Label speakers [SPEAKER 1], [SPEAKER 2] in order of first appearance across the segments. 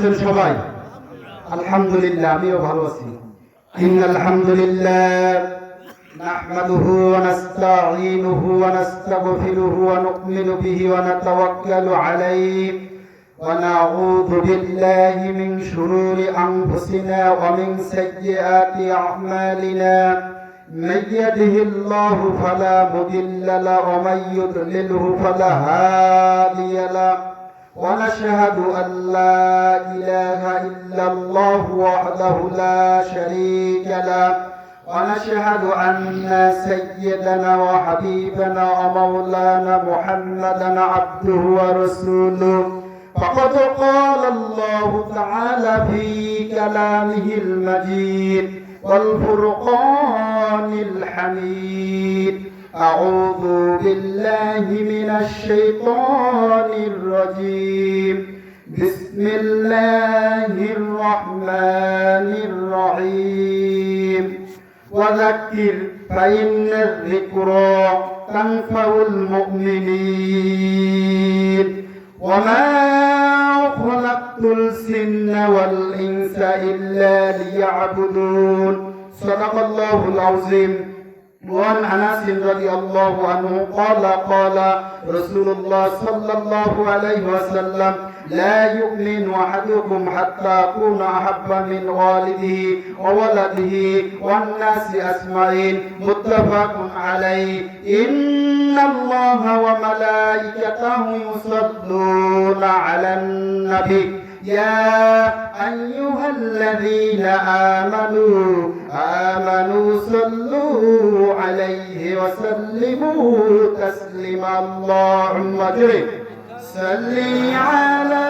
[SPEAKER 1] আছেন সবাই? আলহামদুলিল্লাহ, আমিও ভালো আছি। ইন্নাল হামদুলিল্লাহ নাহমাদুহু ওয়া নাস্তাঈনুহু ওয়া নাস্তাগফিরুহু ওয়া নু'মিনু বিহি ওয়া নাতাওয়াক্কালু আলাইহি ওয়া নাউযু বিল্লাহি মিন শুরুরি আনফুসিনা ওয়া মিন সাইয়্যাতি আ'মালিনা। من يهده الله فلا مضل له ومن يضلله فلا هادي له ونشهد أن لا إله إلا الله وحده لا شريك له ونشهد أن سيدنا وحبيبنا ومولانا محمدا عبده ورسوله فقد قال الله تعالى في كلامه المجيد والفرقان الحميد. أعوذ بالله من الشيطان الرجيم. بسم الله الرحمن الرحيم. وذكر فإن الذكرى تنفع المؤمنين. وما خلقت الجن والإنس إلا ليعبدون. صدق الله العظيم. وعن أنس رضي الله عنه قال قال رسول الله صلى الله عليه وسلم لا يؤمن أحدكم حتى أكون أحب من والده وولده والناس أجمعين. متفق عليه. إن الله وملائكته يصلون على النبي يا أيها الذين آمنوا صلوا عليه وسلموا تسليما. اللهم صل على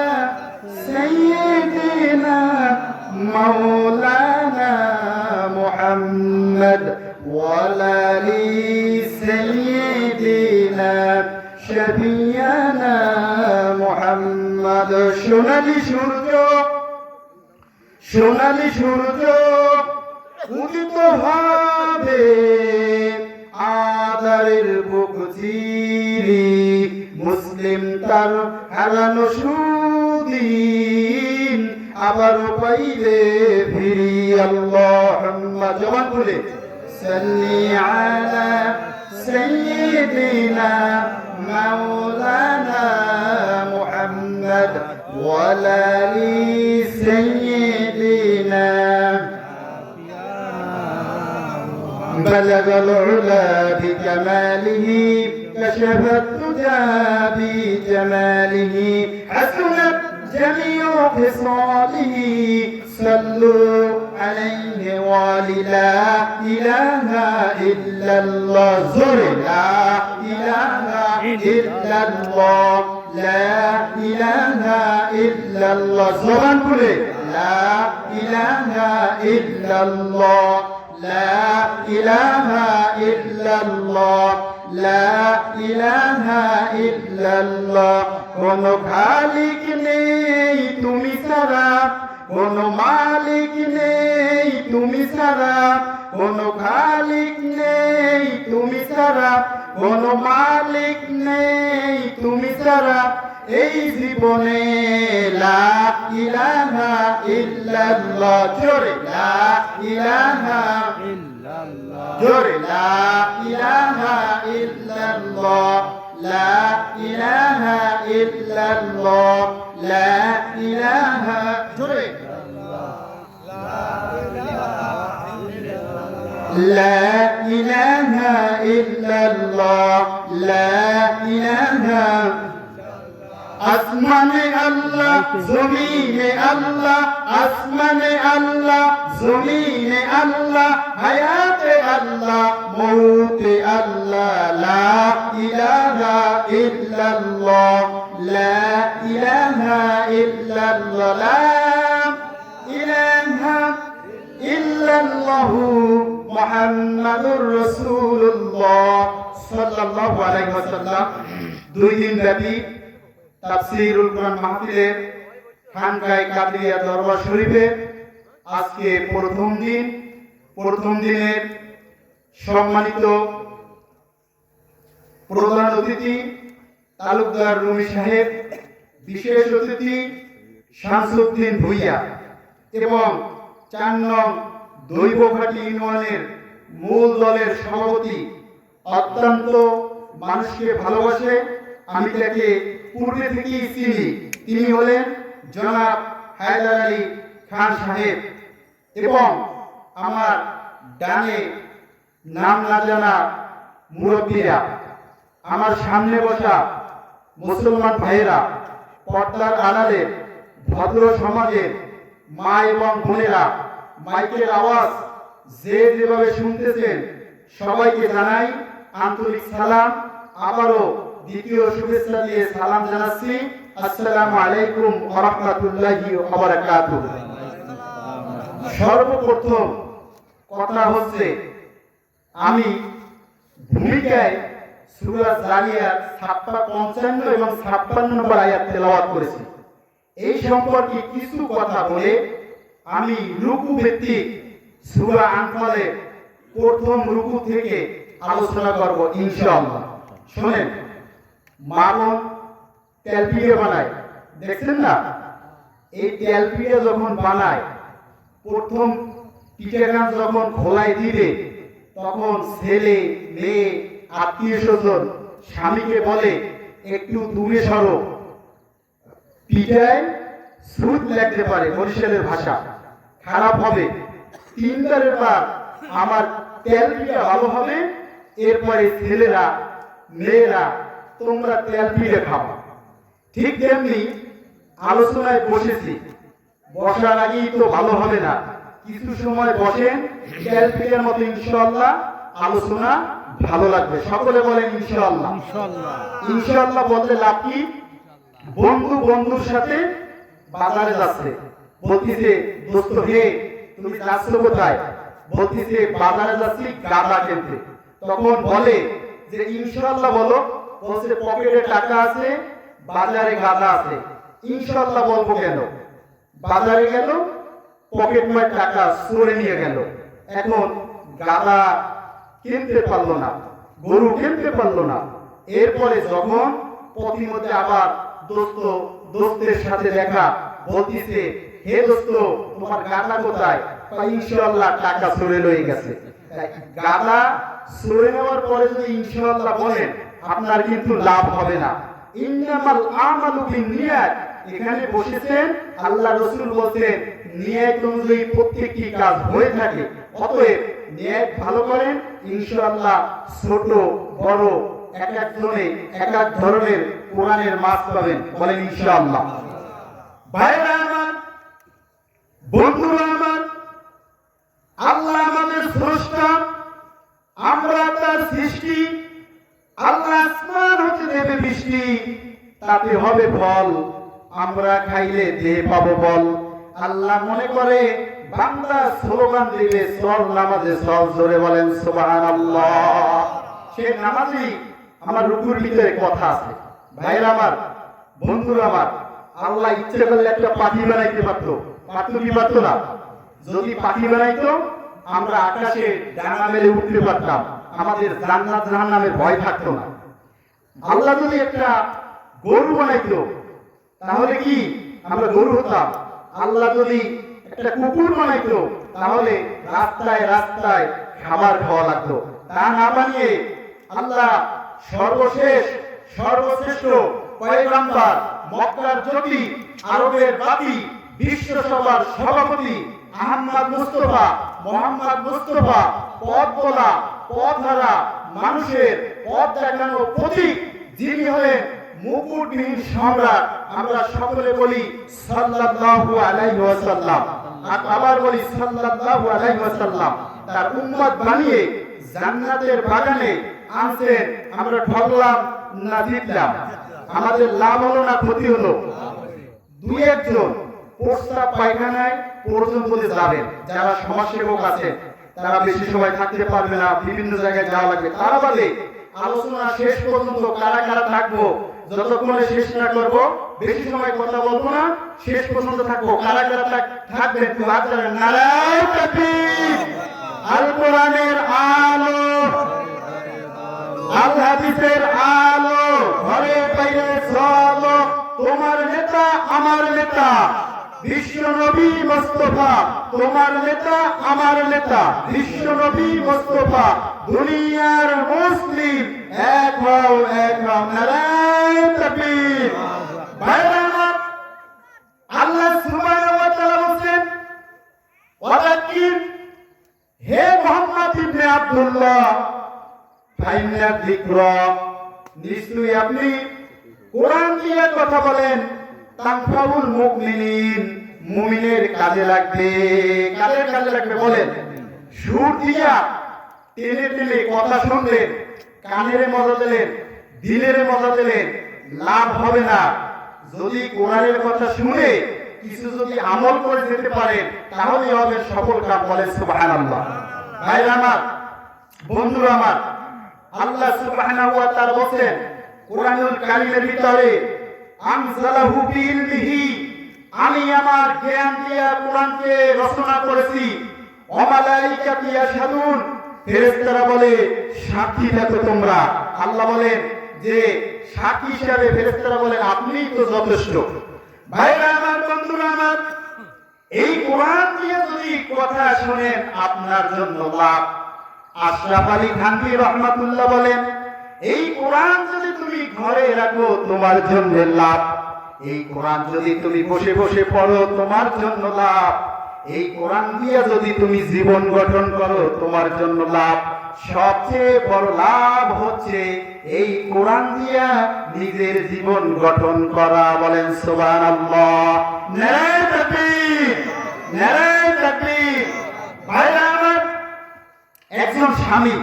[SPEAKER 1] سيدنا مولانا محمد وعلى آل سيدنا شفيعنا محمد. সোনালি সূর্য উদিত হবে আধারের বুক চিরি, মুসলিম তার হারানো সুদিন আবারও পাইলে ফিরি। আল্লাহুম্মা জবান খুলে সাল্লি আলা সাইয়্যিদিনা মাওলানা মুহাম্মদ ওয়া আলা আলি সাইয়্যিদিনা। بلغ العلا بكماله كشف الدجى بجماله حسنت جميع خصاله. صلوا عليه ولا إله إلا الله. زر لا إله إلا الله لا إله إلا الله. زبان كله لا إله إلا الله لا إله إلا الله لا إله إلا الله. কোনো খালিক নেই তুমি ছাড়া, কোনো মালিক নেই তুমি ছাড়া, কোনো খালিক নেই তুমি ছাড়া, কোনো মালিক নেই তুমি ছাড়া এই জীবনে। লা ইলাহা ইল্লাল্লাহ। জোরে লা ইলাহা ইল্লাল্লাহ। জোরে লা ইলাহা ইল্লাল্লাহ লা ইলাহা ইল্লাল্লাহ লা ইলাহা। জোরে লা ইলাহা ইল্লাল্লাহ লা ইলাহা। আসমানে আল্লাহ জমিনে আল্লাহ, আসমানে আল্লাহ জমিনে আল্লাহ, হায়াতে আল্লাহ মৌতে আল্লাহ। লা ইলাহা ইল্লাল্লাহ লা ইলাহা ইল্লাল্লাহ লা ইলাহা ইল্লাল্লাহু মুহাম্মাদুর রাসূলুল্লাহ সাল্লাল্লাহু আলাইহি ওয়াসাল্লাম। 2 দিন ব্যাপী তাফসীরুল কুরআন মাহফিলের খানকায়ে কাদরিয়া দরবার শরীফে আজকে প্রথম দিনের সম্মানিত প্রধান অতিথি তালুকদার রুমি সাহেব, বিশেষ অতিথি শামসুদ্দিন ভুইয়া এবং 4 নং দৈবঘাটি ইউনিয়নের মূল দলের সভাপতি, অত্যন্ত মানুষকে ভালোবাসে, আমি তাকে পূর্বে থেকেই চিনি। তিনি হলেন জনাব হায়দার আলী খান সাহেব। এবং আমার ডানে নাম না জানা মুরব্বীরা, আমার সামনে বসা মুসলমান ভাইয়েরা, পর্দার আড়ালের ভদ্র সমাজের মা এবং বোনেরা, মাইকের আওয়াজ যে যেভাবে শুনতেছেন সবাইকে জানাই আন্তরিক সালাম। আবারও দ্বিতীয় শুভেচ্ছা দিয়ে সালাম জানাচ্ছি, আসসালামু আলাইকুম ওয়া রাহমাতুল্লাহি ওয়া বারাকাতুহু। সর্বপ্রথম কথা হচ্ছে, আমি ভূমিকায় সূরা জারিয়াত 55 এবং 56 নম্বর আয়াত তেলাওয়াত করেছি। এই সম্পর্কে কিছু কথা বলে আমি রুকু ভিত্তিক সূরা আনফালের প্রথম রুকু থেকে আলোচনা করব ইনশাআল্লাহ। শুনেন, মা বোন তেল পিঠে বানায়, দেখছেন না? এই তেল পিঠে যখন বানায়, প্রথম পিঠেখান যখন খোলায় দিবে, তখন ছেলে মেয়ে আত্মীয় স্বজন স্বামীকে বলে একটু দূরে সরো, পিঠায় সুদ লাগতে পারে, বরিশালের ভাষা খারাপ হবে। 3 বার আমার তেল পিঠা ভালো হবে, এরপরে ছেলেরা মেয়েরা তোমরা তেল পিঠে খাও। ঠিক তেমনি আলোচনায় বসেছি, বসার আগেই তো ভালো হবে না, কিছু সময় বসেন, তেল পিঠার মতো ইনশাআল্লাহ আলোচনা ভালো লাগবে। সকলে বলেন ইনশাআল্লাহ। ইনশাআল্লাহ বলতে লাভ কি? বন্ধু বন্ধুর সাথে বাজারে যাচ্ছে, বলতেছে দোস্ত হে তুমি যাচ্ছ কোথায়? বলতেছে বাজারে যাচ্ছি গাঁদা কিনতে। তখন বলে যে ইনশাআল্লাহ বলো, বলছে পকেটে টাকা আছে, বাজারে গাঁদা আছে। ইনশাআল্লাহ বলবো কেন? বাজারে গেল, পকেট মার টাকা চোরে নিয়ে গেল, এখন গাঁদা কিনতে পারলো না, গরু কিনতে পারলো না। এরপরে যখন পথিমধ্যে আবার দোস্তের সাথে দেখা, বলতেছে হে দোস্ত তোমার গাঁদা কোথায়? ইনশাআল্লাহ টাকা চোরে লয়ে গেছে। গাঁদা চোরে নেওয়ার পরে যদি ইনশাআল্লাহ বলেন, আপনার কিন্তু লাভ হবে না। ইন্নামাল আমালু বিন্নিয়াত, এখানে বসেছেন, আল্লাহ রাসূল বলেন নিয়ত অনুযায়ী প্রত্যেকটি কাজ হয়ে থাকে। অতএব নিয়ত ভালো করেন, ইনশাআল্লাহ ছোট বড় এক একজনে এক এক ধরনের কোরআনের মাস পাবেন। বলেন ইনশাআল্লাহ। ভাইরা আমার, বন্ধুরা আমার, আল্লাহ আমাদের স্রষ্টা, আমরা তার সৃষ্টি। আল্লাহ আসমান হতে দেবে বৃষ্টি, তাতে হবে ফল, আমরা খাইলে দেহে পাবো বল। আল্লাহ মনে করে বান্দা স্লোগান দিবে, চল নামাজে চল, জোরে বলেন সুবহানাল্লাহ। সে নামাজি আমার রুকুর ভিতরে কথা আছে। ভাইরা আমার, বন্ধুরা আমার, আল্লাহ ইচ্ছে করলে একটা পাখি বানাইতে পারতো, পারতো কি পারতো না? যদি পাখি বানাইতো, আমরা আকাশে ডানা মেলে উঠতে পারতাম, আমাদের জান্নাত জাহান্নামের ভয় থাকতো না। আল্লাহ যদি একটা গরু বানাইতো, তাহলে কি আমরা গরু হতাম? আল্লাহ যদি একটা কুকুর বানাইতো, তাহলে রাস্তায় রাস্তায় খাবার খাওয়া লাগতো। তা না বানিয়ে আল্লাহ সর্বশ্রেষ্ঠ পয়গম্বর, মক্কার জ্যোতি, আরবের বাতি, বিশ্বসভার সভাপতি মোহাম্মদ মুস্তাফা, পথ বলা, পথহারা মানুষের পথ দেখানো প্রতীক, যিনি হলেন মুকুটবিহীন সম্রাট। আমরা সকলে বলি সাল্লাল্লাহু আলাইহি ওয়াসাল্লাম, আর আবার বলি সাল্লাল্লাহু আলাইহি ওয়াসাল্লাম। তার উম্মত বানিয়ে জান্নাতের বাগানে আনছেন, আমরা ঠকলাম না জিতলাম? আমাদের লাভ হলো না ক্ষতি হলো? দুই একজন প্রস্তাব পায়খানায় পর্যন্ত যাবেন, যারা সমাজসেবক আছে তারা বেশি সময় থাকতে পারবে না, বিভিন্ন জায়গায় যাওয়া লাগবে। তারা বলে আলোচনা শেষ পর্যন্ত কারা কারা থাকবো, যতক্ষণে শেষ না করবো বেশি সময় কথা বলবো না, শেষ পর্যন্ত থাকবো। কারা কারা থাকবেন একটু হাত জানাবেন। নারায়ে তাকবীর। আল কোরআনের আলো, আল হাদিসের আলো, ঘরে বাইরে চলো, তোমার নেতা নেতা আমার নেতা বিশ্ব নবী মুস্তাফা, তোমার নেতা আমার নেতা বিশ্ব নবী মুস্তাফা, দুনিয়ার মুসলিম এক হও এক হও, নারায়ে তাকবীর। ভাইরা আমার, আল্লাহ সুবহানাহু ওয়া তাআলা বলেন, ওয়াদাক্কির, হে মুহাম্মদ ইবনে আব্দুল্লাহ, ফাইন্না যিকরা, নিশ্চয়ই আপনি কোরআন দিয়ে কথা বলেন, তানফাউল মুমিনিন, মুমিনের কাজে লাগবে। কাদের কাজে লাগবে বলেন? সুর দিয়া টেনে টেনে কথা শুনলেন, কানের মজা দিলেন, দিলের মজা দিলেন, লাভ হবে না। যদি কোরআনের কথা শুনে কিছু যদি আমল করে যেতে পারেন, তাহলে হবে সফল কাম। বলেন সুবহানাল্লাহ। ভাইরা আমার, বন্ধুরা আমার, আল্লাহ সুবহানাহু ওয়া তাআলা বলেন কোরআনুল কারীমের ভিতরে, আনজালাহু বিইলমিহি, আমি আমার জ্ঞান দিয়ে কোরআনকে রচনা করেছি। ওয়া মালাইকাতু ইয়াশহাদুন, ফেরেশতারা বলে সাক্ষী থাকো তোমরা। আল্লাহ বলেন যে সাক্ষী হিসাবে ফেরেশতারা বলেন আপনিই তো যথেষ্ট। ভাইরা আমার, বন্ধুরা আমার, এই কোরআন দিয়ে যদি কথা শুনেন আপনার জন্য লাভ। আশরাফ আলী থানভী রহমাতুল্লাহ বলেন, এই কোরআন যদি তুমি ঘরে রাখো তোমার জন্য লাভ, এই কোরআন যদি তুমি বসে বসে পড়ো তোমার জন্য লাভ, এই কোরআন দিয়ে যদি তুমি জীবন গঠন করো তোমার জন্য লাভ। সবচেয়ে বড় লাভ হচ্ছে এই কোরআন দিয়া নিজের জীবন গঠন করা। বলেন সুবহানাল্লাহ, নারায়ে তাকবীর, নারায়ে তাকবীর। ভাইরা আমার, একজন স্বামী,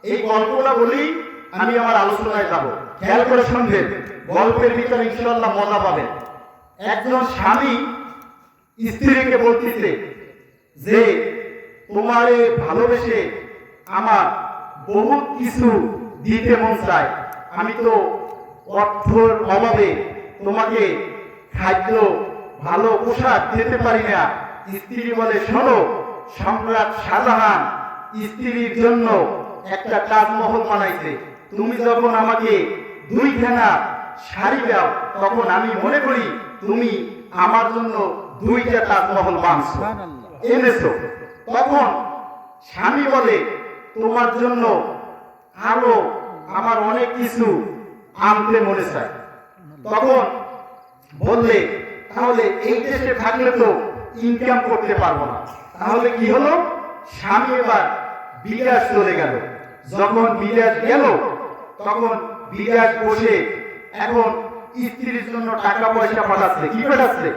[SPEAKER 1] এই গল্পটা বলি, আমি আমার আলোচনায় যাব, খেয়াল করে শুনবেন, গল্পের ভিতরে ইনশাআল্লাহ মজা পাবেন। একজন স্বামী স্ত্রীকে বলতেছে যে তোমারে ভালোবেসে আমার বহুত কিছু দিতে মন চায়, আমি তো অর্থের অভাবে তোমাকে খাদ্য ভালো পোশাক দিতে পারি না। স্ত্রী বলে, শোনো, সম্রাট শাহজাহান স্ত্রীর জন্য একটা তাজমহল বানাইছে, তুমি যখন আমাকে দুইখানা শাড়ি দাও তখন আমি মনে করি তুমি আমার জন্য দুইটা তাজমহল বানাইছো, এনেছো। তখন স্বামী বলে, তোমার জন্য আরো আমার অনেক কিছু আনতে মনে চায়। তখন বললে, তাহলে এই দেশে থাকলে তো ইনকাম করতে পারবো না। তাহলে কি হলো? স্বামী এবার বিদেশ চলে গেল। যখন বিদেশ গেল তখন বিদেশ বসে এখন স্ত্রীর জন্য টাকা পয়সা পাঠাচ্ছে। কি পাঠাচ্ছে?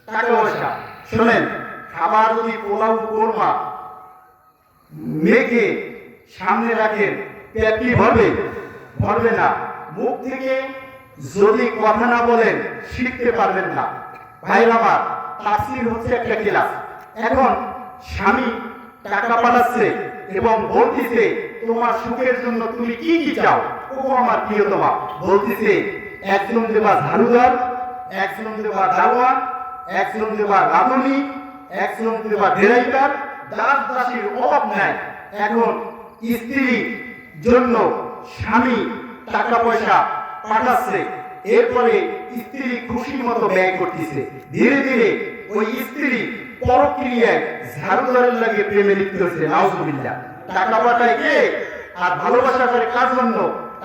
[SPEAKER 1] টাকা পয়সা। শোনেন, খাবার যদি পোলাও কোরমা মেখে সামনে রাখেন, পেট কি ভরবে? ভরবে না। মুখ থেকে যদি কথা না বলেন শিখতে পারবেন না। ভাইরা আমার, তাফসীর হচ্ছে একটা ক্লাস। এখন স্বামী টাকা পাঠাচ্ছে এবং বলতেছে তোমার সুখের জন্য তুমি কি কি চাও। ও আমার প্রিয়তমা, বলতেছে একজন দেবা ঝাড়ুদার, একজন দেবা দারোয়ান, একজন দেবা রাঁধুনি, একজন দেবা ড্রাইভার, দাস দাসীর অভাব নাই। এখন স্ত্রীর জন্য স্বামী টাকা পয়সা পাঠাচ্ছে, এরপরে স্ত্রী খুশি মতো ব্যয় করতেছে। ধীরে ধীরে ওই স্ত্রী পরক্রিয়ায় ঝাড়ুদারের লাগে প্রেমে লিপ্ত হচ্ছে। নাউজুবিল্লাহ। টাকা পাঠায় কে? আর ভালোবাসা করে কার জন্য?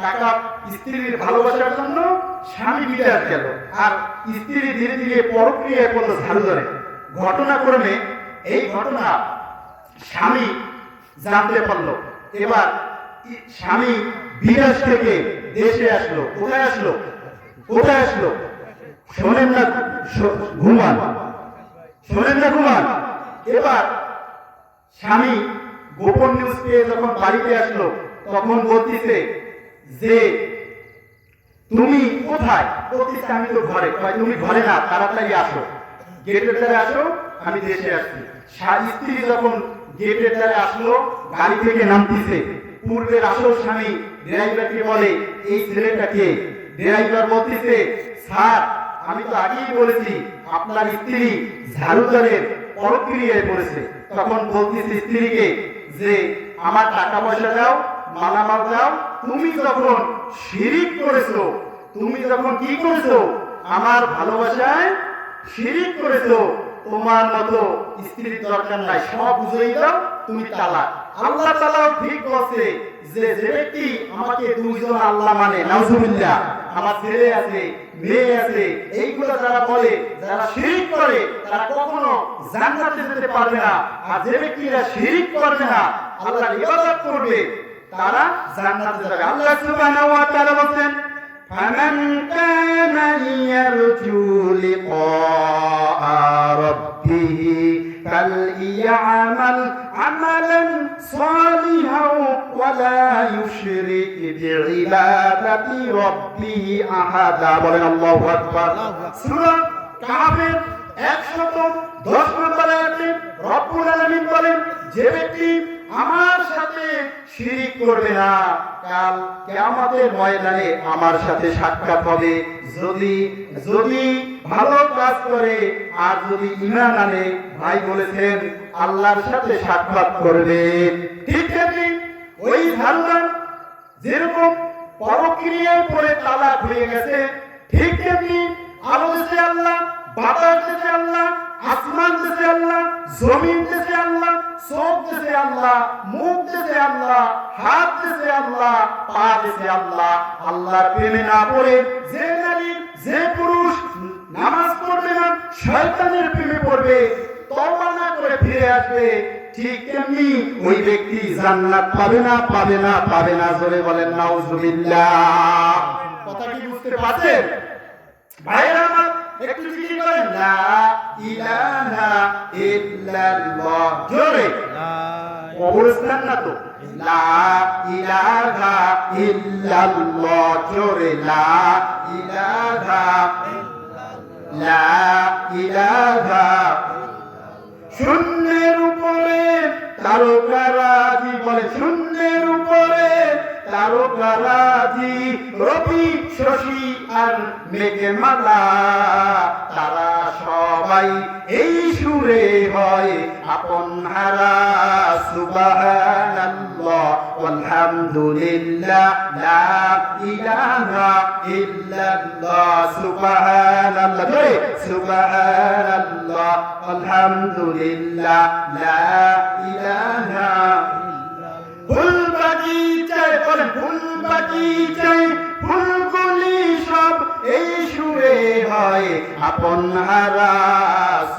[SPEAKER 1] টাকা স্ত্রীর ভালোবাসার জন্য স্বামী বিদেশ গেল, আর স্ত্রী ধীরে ধীরে পরক্রিয়ায় পড়লো ঝাড়ুদারে। ঘটনাক্রমে এই ঘটনা স্বামী জানতে পারলো। এবার স্বামী বিদেশ থেকে দেশে আসলো। কোথায় আসলো? কোথায় আসলো? শোনেন না, ঘুমান, শোনেন না, ঘুমান। এবার স্বামী গোপন নিউজ পেয়ে যখন বাড়িতে আসলো তখন বলতেছে যে তুমি কোথায়? বলতেছে আমি তো ঘরে। তুমি ঘরে না, তাড়াতাড়ি আসো, গেটের ধারে আসো, আমি দেশে আসছি। স্ত্রী যখন গেটের ধারে আসলো, গাড়ি থেকে নামতেছে, পূর্বের আসল স্বামী ড্রাইভারকে বলে এই ছেলেটাকে। ড্রাইভার বলতেছে, স্যার আমি তো আগেই বলেছি আপনার স্ত্রী ঝাড়ুদারের পরক্রিয়ায় পড়েছে। তখন বলতেছে স্ত্রীকে যে আমার টাকা পয়সা দাও, মালামাল দাও। তুমি যখন শিরিক করেছো, তুমি যখন কি করেছো? আমার ভালোবাসায় শিরিক করেছো, তোমার মতো স্ত্রীর দরকার নাই, সব বুঝেই দাও, তুমি তালাক। আল্লাহ তাআলা ঠিক বলছে যে যে ব্যক্তি আমাকে দুইজন আল্লাহ মানে, নাউজুবিল্লাহ, আমার ছেলে আছে, মেয়ে আছে, এইগুলো যারা বলে, যারা শিরিক করে, তারা কখনো জান্নাতে যেতে পারবে না। আর যে ব্যক্তিরা শিরিক করবে না, আল্লাহর ইবাদত করবে, তারা জান্নাতে যাবে। আল্লাহ সুবহানাহু ওয়া তাআলা বলেন, ফামান কানা ইয়ারজু লিকা রাব্বিহি ফালইয়ামাল আমালান সালিহান ওয়া লা ইউশরিক বিইবাদাতি রাব্বিহি আহাদা। বলেন আল্লাহু আকবার। সূরা কাহফের 110 নম্বর আয়াতে রব্বুল আলামিন বলেন, যে ব্যক্তি আমার সাথে শিরিক করবে না, কাল কিয়ামতের ময়দানে আমার সাথে সাক্ষাৎ হবে। যদি ভালো কাজ করে আর যদি ঈমান আনে, ভাই বলেছেন আল্লাহর সাথে সাক্ষাৎ করবে। ঠিক তেমনি ওই ধারণা যেরকম পরক্রিয়ায় পড়ে তালাক হয়ে গেছে, ঠিক তেমনি আলো দিয়েছে আল্লাহ, বাতাস দিয়েছে আল্লাহ, আসমান দিয়েছে আল্লাহ, জমিন দিয়েছে আল্লাহ, চোখ দিয়েছে আল্লাহ, মুখ দিয়েছে আল্লাহ, হাত দিয়েছে আল্লাহ, পা দিয়েছে আল্লাহ। আল্লাহর প্রেমে না পড়ে যে নারী, যে পুরুষ নামাজ পড়বে না, শয়তানের প্রেমে পড়বে, তওবা না করে ফিরে আসবে, ঠিক তেমনি ওই ব্যক্তি জান্নাত পাবে না, পাবে না, পাবে না। জোরে বলেন নাউজুবিল্লাহ। কথা কি বুঝতে পারছেন ভাইরা আমার? একটু জিকির করেন, লা ইলাহা ইল্লাল্লাহ। জোরে, কবরস্থান না তো, লা ইলাহা ইল্লাল্লাহ। জোরে, লা ইলাহা ইল্লাল্লাহ, লা ইলাহা। শূন্যের উপরে তারকারাজি, বলে শূন্যের উপরে তারকারাজি, রবি শশী আর মেঘমালা, তারা সবাই এই সুরে হয় আপন হারা। সুবহানাল্লাহ ওয়ালহামদুলিল্লাহ, লা ইলাহা ইল্লাল্লাহ। সুবহানাল্লাহ, সুবহানাল্লাহ আলহামদুলিল্লাহ, লা ইলাহা। ফুল বাগিচায়, বলেন ফুল বাগিচায় ফুলগুলি সব এই সুরে হয় আপন হারা।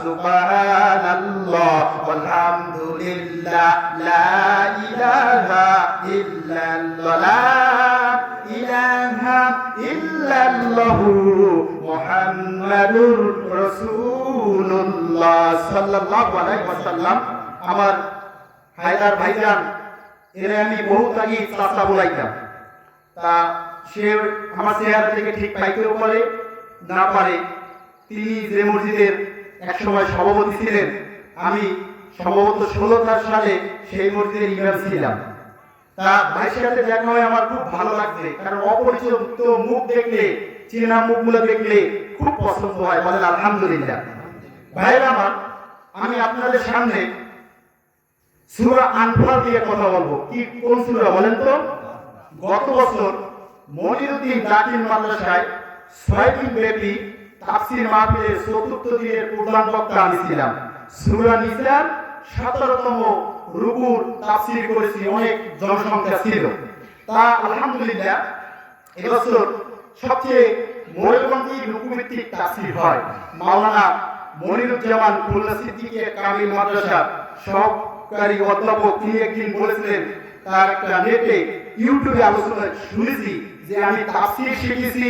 [SPEAKER 1] সুবহানাল্লাহ আলহামদুলিল্লাহ, লা ইলাহা ইল্লাল্লাহ, লা ইলাহা ইল্লাল্লাহু মুহাম্মাদুর রাসূলুল্লাহ সাল্লাল্লাহু আলাইহি ওয়াসাল্লাম। আমার হায়দার ভাইজান, এরা আমি বহুত আগে চাচা বলাইতাম, তা সে আমার চেহারা থেকে ঠিক পাইতেও পারে না পারে। তিনি যে মসজিদের একসময় সভাপতি ছিলেন, আমি সম্ভবত 16 সালে সেই মসজিদের ইমাম ছিলাম। তা ভাইয়ের সাথে দেখা হয় আমার খুব ভালো লাগছে, কারণ অপরিচিত মুখ দেখলে, চেনা মুখগুলো দেখলে খুব পছন্দ হয়। বলেন আলহামদুলিল্লাহ। ভাইরা আমার, আমি আপনাদের সামনে সূরা আনফাল দিয়ে কথা বলবো। কি, কোন সূরা বলেন তো? গত বছর মনিরউদ্দিন জাকির মাদ্রাসায় 6 দিন ব্যাপী তাফসীর মাহফিলের ৪র্থ দিনের প্রধান বক্তা আমি ছিলাম। সূরা নিসার 17তম রুকুর তাফসীর করেছি, অনেক জনসংখ্যা ছিল। তা আলহামদুলিল্লাহ এবছর সবচেয়ে ময়ূরভঞ্জী রুকুভিত্তিক তাফসীর হয়। মাওলানা মনিরুজ্জামান খুলনা সিদ্দিকী কামিল মাদ্রাসা সহকারী অধ্যাপক, তিনি একদিন বলেছিলেন, তার একটা নেটে ইউটিউবে আলোচনা শুনেছি যে আমি তাফসীর শিখেছি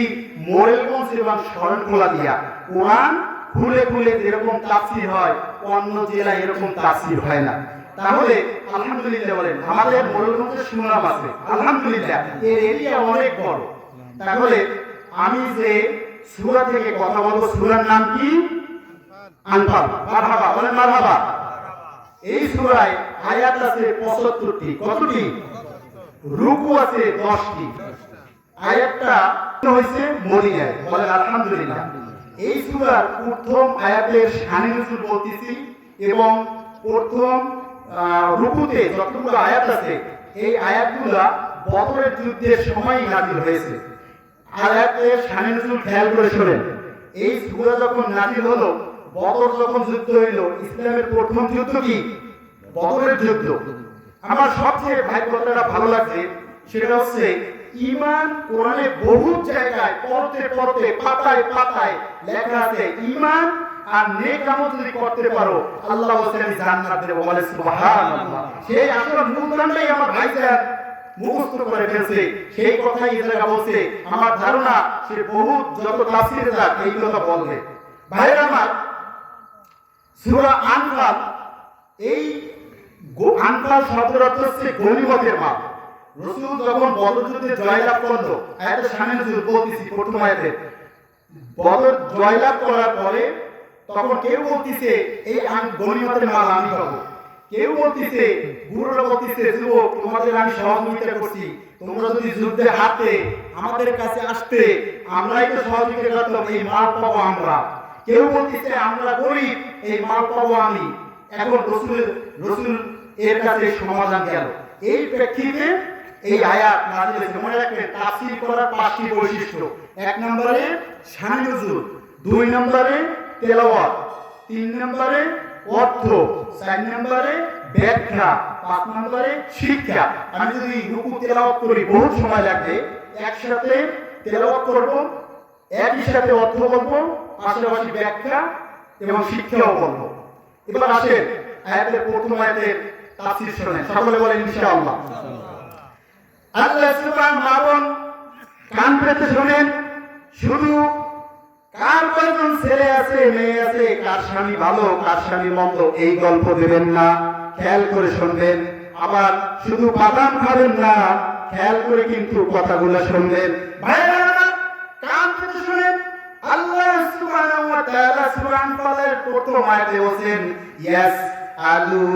[SPEAKER 1] মোরেলগঞ্জ এবং শরণখোলা দিয়া। কোরআন খুলে খুলে যেরকম তাফসীর হয়, অন্য জেলায় এরকম তাফসীর হয় না। তাহলে আলহামদুলিল্লাহ বলেন, আমাদের মোরেলগঞ্জের সুনাম আছে আলহামদুলিল্লাহ, এর এরিয়া অনেক বড়। তাহলে আমি যে সূরা থেকে কথা বলবো, সূরার নাম কি? আনফাল। মারহাবা, বলেন মারহাবা। এই সূরায় আয়াত আছে ৭৫টি। কতটি? রুকু আছে 10টি। আয়াতটা হইছে মদিনায়। বলেন আলহামদুলিল্লাহ। এই সূরার প্রথম আয়াতের শানে নজুল বলতেছি, এবং প্রথম রুকুতে যতগুলো আয়াত আছে, এই আয়াতগুলো বদরের যুদ্ধের সময় নাযিল হয়েছে। আয়াতের শানে নজুল খেয়াল করে শোনেন। এই সূরা যখন নাযিল হলো, বদর যখন যুদ্ধ হইল, ইসলামের প্রথম যুদ্ধ কি? বদরের যুদ্ধ। আমার সবচেয়ে ভাই কথাটা ভালো লাগছে, সেটা হচ্ছে ঈমান কোরআনে বহু জায়গায় পড়তে পড়তে পাতায় পাতায় লেখা আছে ঈমান আর নেক আমল যদি করতে পারো আল্লাহ বলেন আমি জান্নাত দেব। বলে সুবহানাল্লাহ। সেই আসলে মূলটাই আমার ভাইজান মুখস্থ করে ফেলছে, সেই কথাই এই জায়গা বলছে। আমার ধারণা সে বহু যত তাফসীরে যাক এই কথা বলবে। ভাইরা আমার, সূরা আনফাল, এই আনফাল শব্দের অর্থ হচ্ছে গনিমতের মাল। রাসূল যখন বদর যুদ্ধে জয়লাভ করলো, আয়াতের সামনে নজুল বলতেছি, প্রথম আয়াতে বদর জয়লাভ করার পরে তখন কেউ বলতিছে এই গনিমতের মাল আমি পাবো, কেউ বলতিছে, বুড়োরা বলতিছে যুবক তোমাদের আমি সহযোগিতা করছি, তোমরা যদি যুদ্ধে হারতে আমাদের কাছে আসতে আমরাই তো সহযোগিতা করতাম, এই মাল পাবো আমরা। কেউ বলতিছে আমরা গরিব, এই মাল পাবো আমি। এখন রাসূল এর কাছে সমাধান গেল। এই প্রেক্ষিতে এই আয়াত নাযিল হয়েছে। মনে রাখবেন তাফসীর করার 5টি বৈশিষ্ট্য। 1 নম্বরে শানে নজুল, 2 নম্বরে তেলাওয়াত, 3 নম্বরে অর্থ, 4 নম্বরে ব্যাখ্যা, 5 নম্বরে শিক্ষা। আমি যদি রুকু তেলাওয়াত করি বহুত সময় লাগবে, একসাথে তেলাওয়াত করব, একই সাথে অর্থ বলবো, পাশাপাশি ব্যাখ্যা এবং শিক্ষাও বলবো। এবার আসেন আয়াতের প্রথম আয়াতের তাফসীর শুনেন, সকলে বলেন ইনশাআল্লাহ। আল্লাহ সুবহানাহু ওয়া তাআলা কান পেতে শুনেন, শুধু কার কয়জন ছেলে আছে মেয়ে আছে, কার স্বামী ভালো কার স্বামী মন্দ এই গল্প দেবেন না, খেয়াল করে শুনবেন। আবার শুধু বাদাম খাবেন না, খেয়াল করে কিন্তু কথাগুলো শুনবেন। ভাইরা কান পেতে শুনেন। আল্লাহ সুবহানাহু ওয়া তাআলা সূরা আনফালের প্রথম আয়াতে বলেন ইয়াসআলুনাকা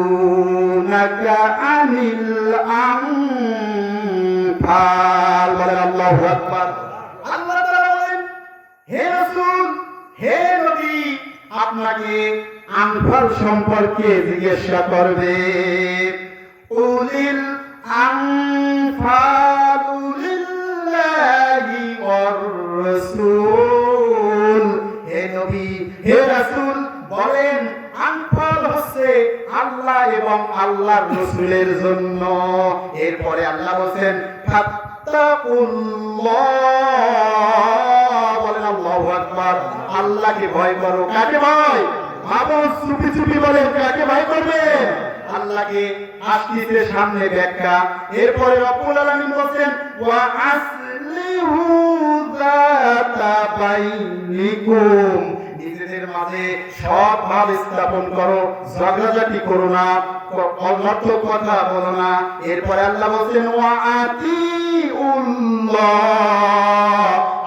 [SPEAKER 1] আনিল আনফাল। বলেন আল্লাহু আকবার। আল্লাহ তাআলা বলেন হে রাসূল, হে নবী, আপনাকে আনফাল সম্পর্কে জিজ্ঞাসা করবে। উলিল আনফালু লিল্লাহি ওয়ার রাসূল। হে নবী, হে রাসূল বলেন আনফাল হচ্ছে আল্লাহ এবং আল্লাহর রাসূলের জন্য। এরপরে আল্লাহ বলেন ফাত্তাকুল্লাহ। বলেন আল্লাহু আকবার। আল্লাহকে ভয় করো। কাকে ভয়? ভাবো চুপি চুপি বলেন কাকে ভয় করবে? আল্লাহকে। আসছে সামনে ব্যাখ্যা। এরপরে রব্বুল আলামিন বলেন ওয়া আসলিহু যাতা বাইনিকুম। নিজেদের মাঝে সৎ ভাব স্থাপন করো, ঝগড়াঝাটি করো না, অনর্থক কথা বলো না। এরপরে আল্লাহ বলেন ওয়া আতিউল্লাহ।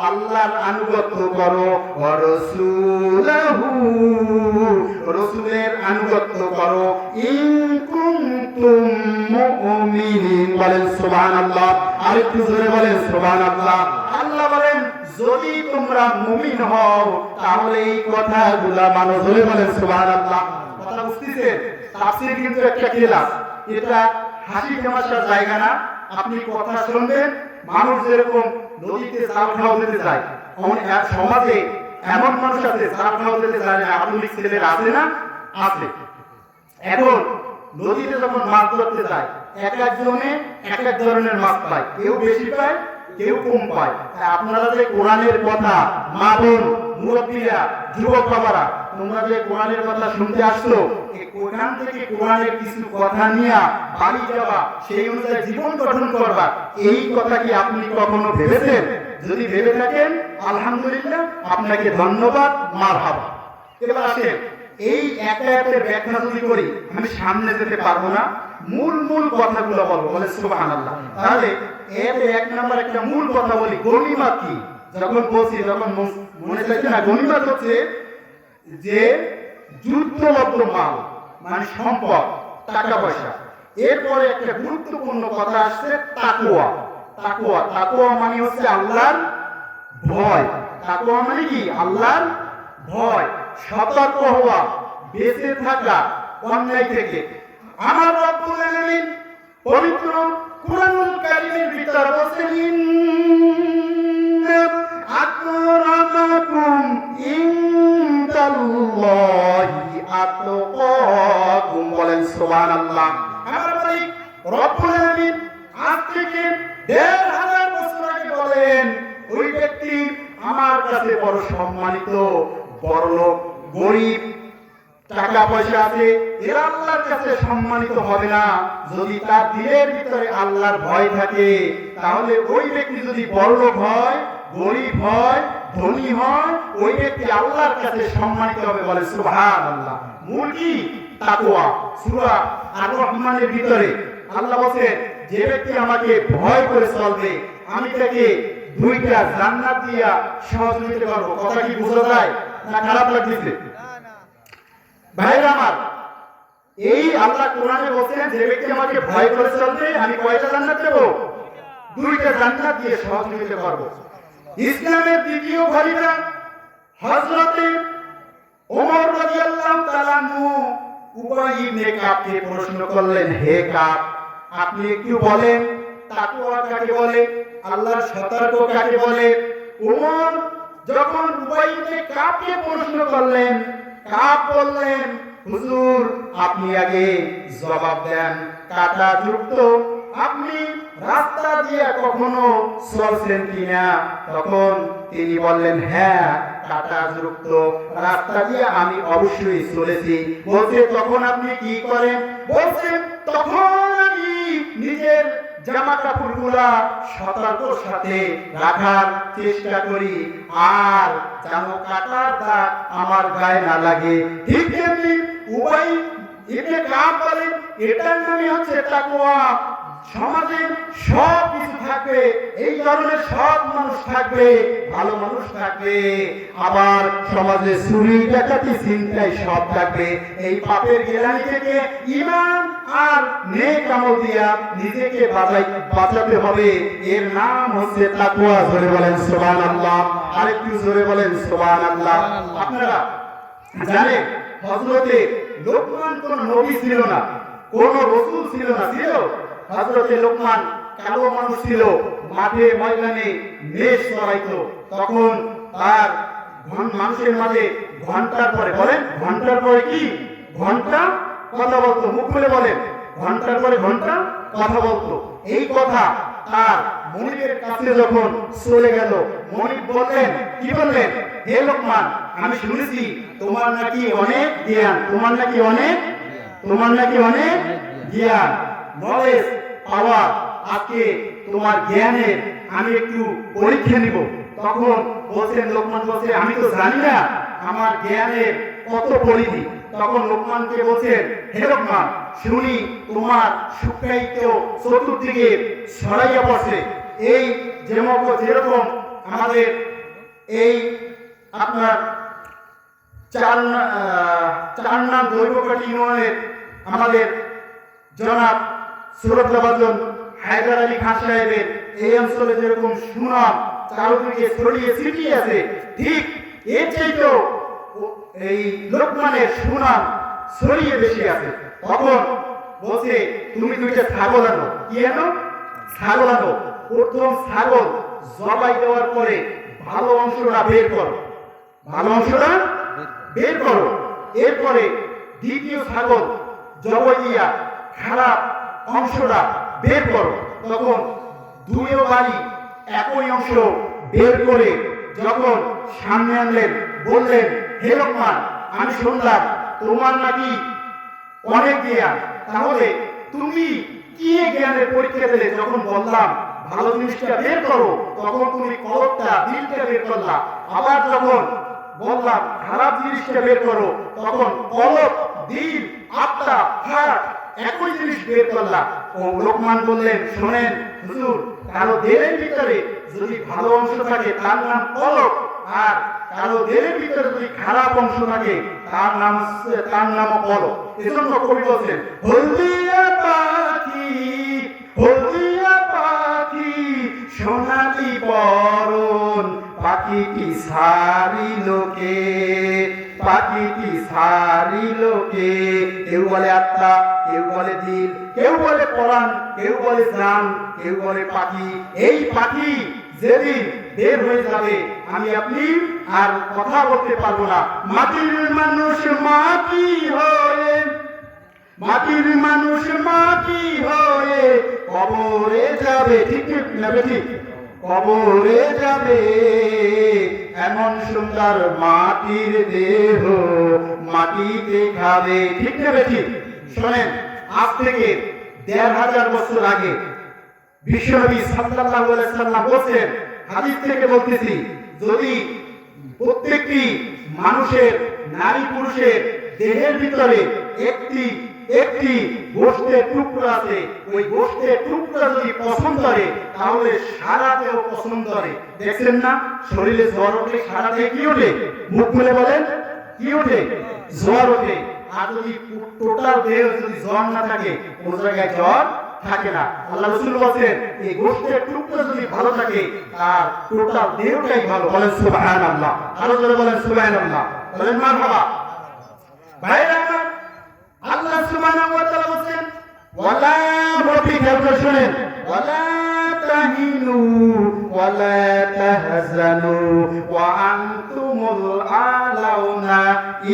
[SPEAKER 1] আল্লাহর আনুগত্য করো, ওয়া রাসূলহু। রাসূলের আনুগত্য করো। ইন কুনতুম মুমিনিন। বলেন সুবহানাল্লাহ। আরেকটু জোরে বলেন সুবহানাল্লাহ। আল্লাহ বলেন যদি তোমরা মুমিন হও তাহলে এই কথাগুলো মানো। জোরে বলেন সুবহানাল্লাহ। কথা বুঝতেছেন? তাফসীর কিন্তু একটা ক্লাস, এটা হাসি তামাশার জায়গা না। আপনি কথা শুনবেন। মানুষ যেরকম নদীতে জাল খাওয়া দিতে যায়, সমাজে এমন মানুষ আছে জাল খাওয়া দিতে যায় না, আধুনিক ছেলেরা আছে না? আছে। এখন নদীতে যখন মাছ ধরতে যায় এক একজনে এক এক ধরনের মাছ পায়, কেউ বেশি পায় কেউ কম পায়। আপনারা যে কোরআনের কথা, মা বোন, মুরব্বীরা, যুবক বাবারা, তোমরা যে কোরআনের কথা শুনতে আসছো, এই কোরআন থেকে কোরআনের কিছু কথা নিয়ে বাড়ি যাবা, সেই অনুযায়ী জীবন গঠন করবা, এই কথা কি আপনি কখনো ভেবেছেন? যদি ভেবে থাকেন আলহামদুলিল্লাহ, আপনাকে ধন্যবাদ, মারহাবা। এবার আসেন এই একায়াতের ব্যাখ্যা যদি করি আমি সামনে যেতে পারবো না, মূল মূল কথাগুলো বলবো। বলে সুবহানাল্লাহ। তাহলে এর 1 নাম্বার একটা মূল কথা বলি, গনিমত কি? যখন বলছি যখন মনে চাইছে না, গনিমত হচ্ছে যে যুদ্ধলব্ধ মাল, মানে সম্পদ, টাকা পয়সা। এরপরে একটা গুরুত্বপূর্ণ কথা আসছে তাকওয়া। তাকওয়া, তাকওয়া মানে হচ্ছে আল্লাহর ভয়। তাকওয়া মানে কি? আল্লাহর ভয়, সতর্ক হওয়া, বেঁচে থাকা অন্যায় থেকে। আমার রব্বুল আলামিন পবিত্র কুরআনুল কারীমের ভিতর বলেন ইন্না আক্রামাকুম ইনদাল্লাহি আতকাকুম। বলেন সুবহানাল্লাহ। আমার মালিক রব্বুল আলামিন আজ থেকে ১৫০০ বছর আগে বলেন, ওই ব্যক্তি আমার কাছে বড় সম্মানিত, বড়লোক, গরিব, টাকা পয়সা আছে, এরা আল্লাহর কাছে সম্মানিত হবে না যদি তার দিলের ভিতরে আল্লাহর ভয় থাকে। তাহলে ওই ব্যক্তি যদি বড়লোক হয়, গরিব হয়, ধনী হয়, ওই ব্যক্তি আল্লাহর কাছে সম্মানিত হবে। বলে সুবহানাল্লাহ। মূল কি? তাকওয়া। সূরা আর রহমানের ভিতরে আল্লাহ বলেন, যে ব্যক্তি আমাকে ভয় করে চলবে, আমি তাকে 2টা জান্নাত দিয়া সহযোগিতা করব। কথা কি বোঝা যায় না খারাপ লাগছে? ভাইরা আমার, এই আল্লাহ কোরআনে বলেন, যে ব্যক্তি আমাকে ভয় করে চলবে, আমি কয়টা জান্নাত দেব? 2টা জান্নাত দিয়ে সহযোগিতা করব। ইসলামের দ্বিতীয় খলিফা হযরতে ওমর রাদিয়াল্লাহু তাআলা আনহু উবাই ইবনে কাবকে প্রশ্ন করলেন, হে কাব, আপনি একটু বলেন তাকওয়া কাকে বলে, আল্লাহর সতর্ক কাকে বলে? ওমর যখন উবাই ইবনে কাবকে প্রশ্ন করলেন, কাব বললেন, হুজুর আপনি আগে জবাব দেন, কাটা যুক্ত আপনি রাস্তা দিয়ে কখনো চলছেন কিনা? তখন তিনি বললেন, হ্যাঁ, কাটা যুক্ত রাস্তা দিয়ে আমি অবশ্যই চলেছি। বলছে, তখন আপনি কি করেন? বলছেন, তখন আমি নিজের জামা কাপড়গুলা সতর্কর সাথে রাখার চেষ্টা করি, আর যেন কাটার দাগ আমার গায়ে না লাগে। ঠিক তেমনি উবাই ইবনে কাব বলেন, এটার নামই হচ্ছে তাকওয়া। সমাজে সব কিছু থাকবে, এই ধরনের সব মানুষ থাকবে, ভালো মানুষ থাকবে, আবার সমাজে চুরি ডাকাতি ছিনতাই সব থাকবে। এই পাপের গেলানি থেকে ঈমান আর নেক আমল দিয়া নিজেকে বাঁচাতে হবে। এর নাম হচ্ছে তাকওয়া। জোরে বলেন সুবহানাল্লাহ। আরেকটু জোরে বলেন সুবহানাল্লাহ। আপনারা জানেন, হযরতে লোকমান কোন নবী ছিল না, কোন রাসূল ছিল না। ছিল হযরতে লোকমান কালো মানুষ ছিল, মাঠে ময়দানে মেষ চড়াইতো। তখন তার মানুষের মাঝে ঘন্টার পরে, বলেন ঘন্টার পরে কি? ঘন্টা কথা বলতো। মুখ খুলে বলেন, ঘন্টার পরে ঘন্টা কথা বলতো। এই কথা তার মনিবের কাছে যখন চলে গেল, মনিব বললেন, কি বললেন? হে লোকমান, আমি শুনেছি তোমার নাকি অনেক জ্ঞান, তোমার নাকি অনেক জ্ঞান, নলেজ পাওয়ার। আজকে তোমার জ্ঞানের আমি একটু পরীক্ষা নিব। তখন বলছেন, লোকমান বলছে, আমি তো জানি না আমার জ্ঞানের কত পরিধি। তখন লোকমানকে বলছেন, হে লোকমান, শুনি তোমার শুকায়িত চতুর্দিকে ছড়াইয়া পড়ছে। এই যেরকম আমাদের এই আপনার চার নাম দৈবকাটি ইউনিয়নের আমাদের জনাব সুরতলাবাজন হায়দার আলী খান সাহেবের এই অঞ্চলে যেরকম সুনাম চারদিকে ছড়িয়ে ছিটিয়ে আছে, ঠিক এর চাইতেও এই লোকমানের সুনাম ছড়িয়ে বেশি আছে। তখন বলছে, তুমি 2টা ছাগল আনো। কি আনো? ছাগল আনো। প্রথম ছাগল জবাই দেওয়ার পরে ভালো অংশটা বের করো, ভালো অংশটা বের করো। এরপরে দ্বিতীয় ছাগল জবাই দিয়া খারাপ অংশটা বের করো। তখন দুইও বাড়ি একই অংশ বের করে যখন সামনে আনলেন, বললেন, হে লোকমান, আমি শুনলাম তোমার নাকি অনেক জ্ঞান, তাহলে তুমি কি জ্ঞানের পরীক্ষা দিলে? যখন বললাম ভালো জিনিসটা বের করো, তখন তুমি কলবটা, দিলটা বের করলা। আবার যখন বললাম খারাপ জিনিসটা বের করো, তখন কলব, দিল, আত্মা, হার্ট একই জিনিস বের করলা। ও লোকমান বললেন, শোনেন হুজুর, কারো দিলের ভিতরে যদি ভালো অংশ থাকে তার নাম কলব, আর কারো দিলের ভিতরে যদি খারাপ অংশ থাকে তার নাম কলব। এজন্য কবি বলছেন, হলদিয়া পাখি সোনালি বরণ, পাখিটি সারিল কে। কেউ বলে আত্মা, কেউ বলে দিল, কেউ বলে পরাণ, কেউ বলে জান, কেউ বলে পাখি। এই পাখি যেদিন বের হয়ে যাবে, আমি আপনি আর কথা বলতে পারবো না। মাটির মানুষ মাটি হয়ে, মাটির মানুষ মাটি হয়ে কবরে যাবে, ঠিক না ঠিক? কবরে যাবে, এমন সুন্দর মাটির দেহ মাটিতে খাবে, ঠিক না ঠিক? শোনেন, আজ থেকে ১৫০০ বছর আগে বিশ্বনবী সাল্লাল্লাহু আলাইহি সাল্লাম বলেছেন, হাদিস থেকে বলতেছি, যদি প্রত্যেকটি মানুষের, নারী পুরুষের দেহের ভিতরে একটি একটি গোশতের টুকরা আছে, ওই গোশতের টুকরা যদি পছন্দ করে তাহলে সারা দেহ পছন্দ করে। দেখছেন না, শরীরে জ্বর উঠলে সারা দেহে কি ওঠে? মুখ খুলে বলেন, কি ওঠে? জ্বর ওঠে। আর যদি টোটাল দেহ যদি জ্বর না থাকে, কোন জায়গায় জ্বর থাকে না। আল্লাহ রাসূল বলেন, এই গোশতের টুকরা যদি ভালো থাকে তার টোটাল দেহটাই ভালো। বলেন সুবহানাল্লাহ, আরো জোরে বলেন সুবহানাল্লাহ, বলেন মারহাবা। ভাইরা আমার, আল্লাহ সুবহানাহু ওয়া তাআলা বলেন, ওয়ালা রব্বি, খেয়াল শুনেন, ওয়ালা তাহিনু ওয়ালা তাহজানু ওয়া আনতুমুল আলাউনা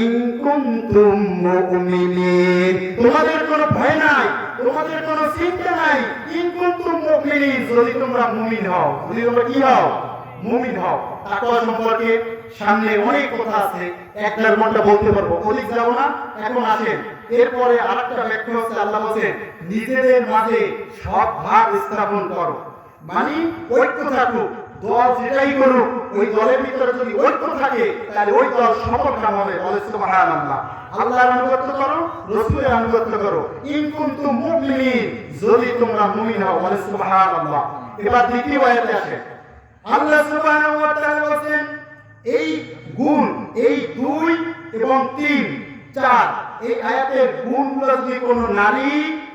[SPEAKER 1] ইন কুনতুম মুমিনিন। তোমাদের কোনো ভয় নাই, তোমাদের কোনো চিন্তা নাই, ইন কুনতুম মুমিনিন, যদি তোমরা মুমিন হও। যদি তোমরা কি হও? মুমিন হও। তাকওয়া সম্পর্কে সামনে অনেক কথা আছে, একটার মনটা বলতে পারবো, অধিক যাব না, এখন আসেন। এরপরে আরেকটা ব্যাখ্যা হচ্ছে, আল্লাহ বলেন, নিজেদের মাঝে সৎ ভাব স্থাপন করো, মানে ঐক্য থাকুক। দল যেটাই করুক, ওই দলের ভিতরে যদি ঐক্য থাকে তাহলে ওই দল সফল কাম হবে। বলে সুবহানাল্লাহ। আল্লাহর আনুগত্য করো, রাসূলের আনুগত্য করো, ইন কুনতুম মুমিনিন, যদি তোমরা মুমিন হও। বলে সুবহানাল্লাহ। এবার দ্বিতীয় আয়াতে আসে, আল্লাহ সুবহানাহু ওয়া তাআলা বলেন, এই গুণ, এই 2 এবং 3, 4, এই আয়াতের গুণগুলো যদি কোনো নারী,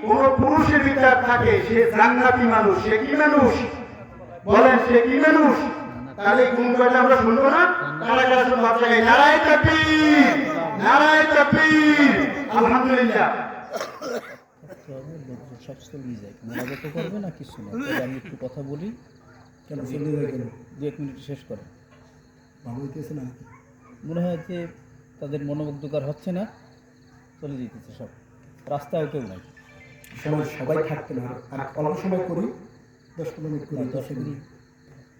[SPEAKER 1] কোনো পুরুষের ভিতরে থাকে, সে জান্নাতি মানুষ। সে কি মানুষ? বলেন, সে কি মানুষ? তাহলে গুণ কয়টা আমরা শুনবো না? কারা কারা শুনবো? আপনাকে নারায়ে তাকবীর, নারায়ে তাকবীর, আলহামদুলিল্লাহ।
[SPEAKER 2] সব চলে যায়, মোনাজাত করবে না কিছু না, তবে আমি একটু কথা বলি। কেন চলে যায় কেন? 1 মিনিট শেষ করে ভালো হইতেছে না, মনে হয় যে তাদের মনোমুগ্ধকর হচ্ছে না, চলে যেতেছে সব, রাস্তায় কেউ নাই,
[SPEAKER 3] সবাই থাকতে না, আর অল্প সময় করি, 10-15 মিনিট করি, 10 মিনিট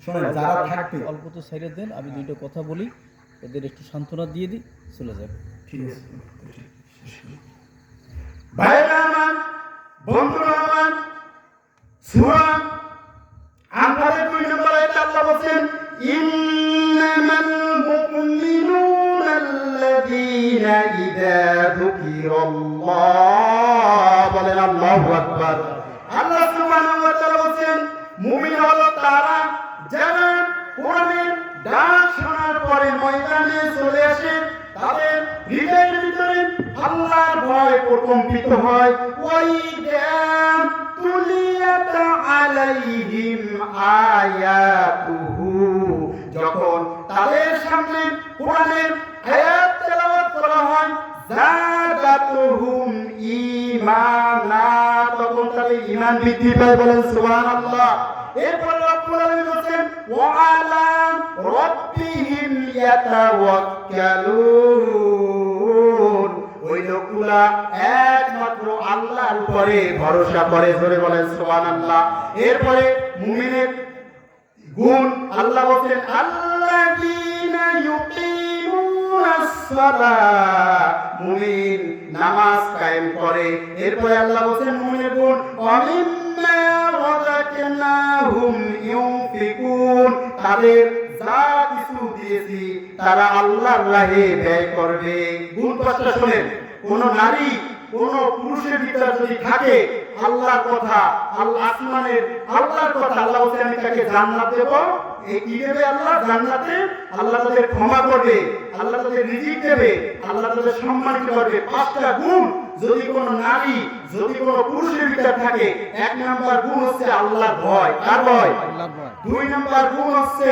[SPEAKER 3] শোনেন, যারা থাকবে
[SPEAKER 2] অল্প তো ছেড়ে দেন, আমি 2টা কথা বলি, এদের একটু সান্ত্বনা দিয়ে দিই, চলে যাবে।
[SPEAKER 3] ঠিক আছে।
[SPEAKER 1] ভাইরা আমার, বন্ধুরা আমার, সূরা আনফালের 2 নম্বর আয়াতে আল্লাহ বলেন, ইন্নামাল মুমিনুনা আল্লাযীনা ইযা যুকিরাল্লাহ, বলেন আল্লাহু আকবার। আল্লাহ সুবহানাহু ওয়া তাআলা বলেন, মুমিন হলো তারা যারা কোরআনের ডাক শোনার পরে ময়দানে চলে আসে, তাদের হৃদয়ের ভিতরে আল্লাহর ভয় প্রকম্পিত হয়। ওয়াইদা তুলিয়াত আলাইহিম আয়াতুহু, যখন তাদের সামনে কোরআনের আয়াত তেলাওয়াত করা হয়, যাদাতুহুম ঈমানা, তখন তাদের ঈমান বৃদ্ধি পায়। বলেন সুবহানাল্লাহ। এরপর রব্বুল আলামিন বলেন, ওয়া আলা রাব্বিহিম ইয়াতাওয়াক্কালুন, ওই লোকগুলা একমাত্র আল্লাহর উপরে ভরসা করে। জোরে বলেন সুবহানাল্লাহ। এরপরে মুমিনের গুণ আল্লাহ বলেন, আল্লাযীনা ইউকিমুনাস সালাহ, মুমিন নামাজ কায়েম করে। এরপরে আল্লাহ বলেন মুমিনের গুণ, ওয়া মিম্মা রাযাকনাহুম ইউনফিকুন, তাদের যা কিছু দিয়েছি তারা আল্লাহর রাহে ব্যয় করবে। গুণ 5টা শুনেন। কোন নারী, কোন পুরুষের ভিতরে যদি থাকে আল্লাহর কথা, আল্লাহ আসমানের আল্লাহর কথা, আল্লাহ বলেন আমি তাকে জান্নাত দেব। এই কি দেবে আল্লাহ? জান্নাতে আল্লাহ তাদের ক্ষমা করবে, আল্লাহ তাদের রিজিক দেবে, আল্লাহ তাদের সম্মানিত করবে। 5টা গুণ যদি কোন নারী, যদি কোন পুরুষের ভিতরে থাকে, 1 নাম্বার গুণ হচ্ছে আল্লাহর ভয়। কার ভয়?
[SPEAKER 2] আল্লাহর ভয়।
[SPEAKER 1] 2 নাম্বার গুণ হচ্ছে